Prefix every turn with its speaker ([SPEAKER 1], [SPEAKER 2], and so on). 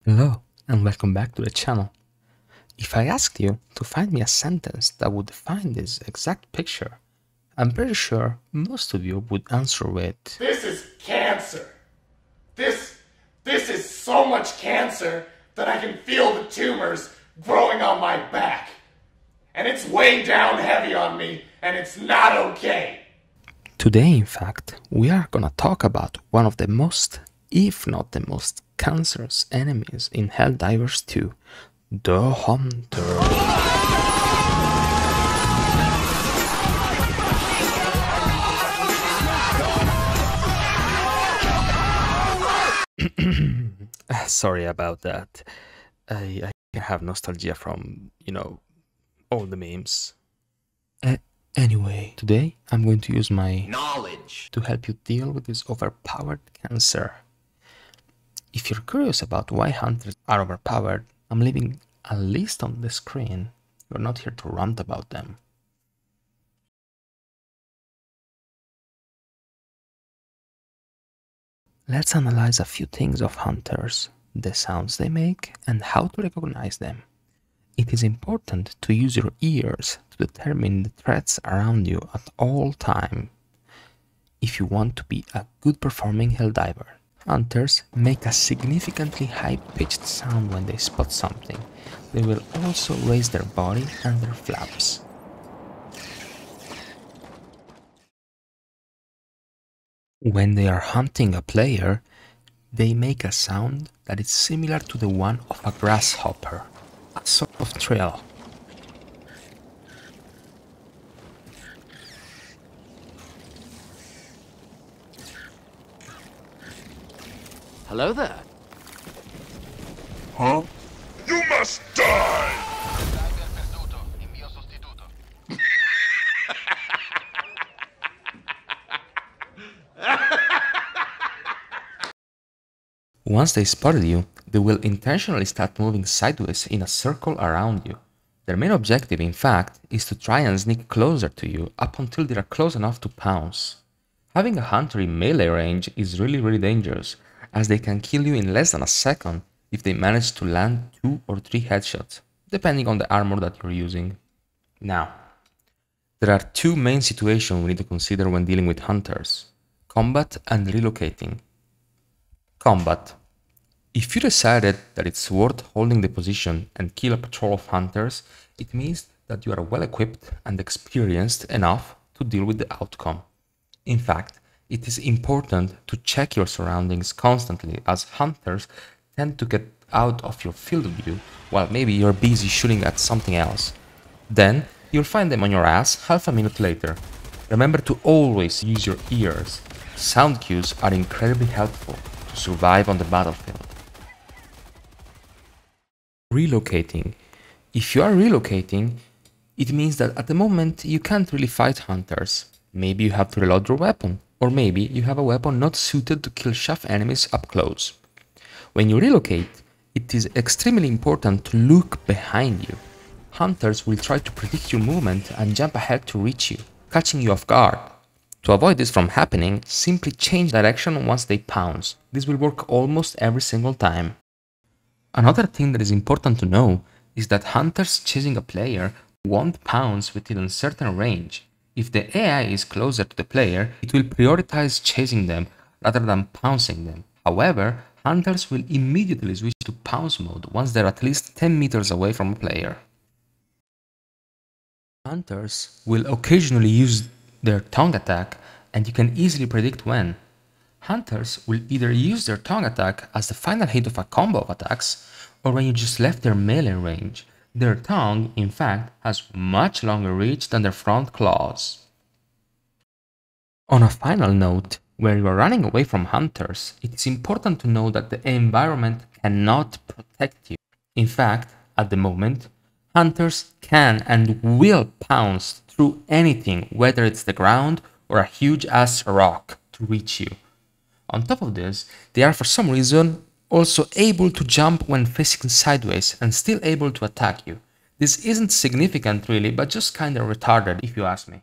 [SPEAKER 1] Hello and welcome back to the channel. If I asked you to find me a sentence that would define this exact picture, I'm pretty sure most of you would answer with
[SPEAKER 2] This is cancer. This is so much cancer that I can feel the tumors growing on my back. And it's weighing down heavy on me, and it's not okay.
[SPEAKER 1] Today, in fact, we are gonna talk about one of the most, if not the most, cancerous enemies in Helldivers 2, the Hunter. Sorry about that. I have nostalgia from, all the memes. Anyway, today I'm going to use my knowledge to help you deal with this overpowered cancer. If you're curious about why hunters are overpowered, I'm leaving a list on the screen. We're not here to rant about them. Let's analyze a few things of hunters, the sounds they make, and how to recognize them. It is important to use your ears to determine the threats around you at all time. If you want to be a good performing Helldiver, hunters make a significantly high-pitched sound when they spot something. They will also raise their body and their flaps. When they are hunting a player, they make a sound that is similar to the one of a grasshopper, a sort of trill.
[SPEAKER 3] Hello there.
[SPEAKER 2] Huh? You must die!
[SPEAKER 1] Once they spotted you, they will intentionally start moving sideways in a circle around you. Their main objective, in fact, is to try and sneak closer to you up until they are close enough to pounce. Having a hunter in melee range is really dangerous, as they can kill you in less than a second if they manage to land 2 or 3 headshots, depending on the armor that you're using. Now, there are two main situations we need to consider when dealing with hunters: combat and relocating. Combat. If you decided that it's worth holding the position and kill a patrol of hunters, it means that you are well equipped and experienced enough to deal with the outcome. In fact, it is important to check your surroundings constantly, as hunters tend to get out of your field of view while maybe you're busy shooting at something else. Then you'll find them on your ass half a minute later. Remember to always use your ears. Sound cues are incredibly helpful to survive on the battlefield. Relocating. If you are relocating, it means that at the moment you can't really fight hunters. Maybe you have to reload your weapon, or maybe you have a weapon not suited to kill chaff enemies up close. When you relocate, it is extremely important to look behind you. Hunters will try to predict your movement and jump ahead to reach you, catching you off guard. To avoid this from happening, simply change direction once they pounce. This will work almost every single time. Another thing that is important to know is that hunters chasing a player won't pounce within a certain range. If the AI is closer to the player, it will prioritize chasing them rather than pouncing them. However, hunters will immediately switch to pounce mode once they're at least 10 meters away from a player. Hunters will occasionally use their tongue attack, and you can easily predict when. Hunters will either use their tongue attack as the final hit of a combo of attacks, or when you just left their melee range. Their tongue, in fact, has much longer reach than their front claws. On a final note, where you are running away from hunters, it is important to know that the environment cannot protect you. In fact, at the moment, hunters can and will pounce through anything, whether it's the ground or a huge ass rock, to reach you. On top of this, they are for some reason also able to jump when facing sideways and still able to attack you. This isn't significant really, but just kinda retarded if you ask me.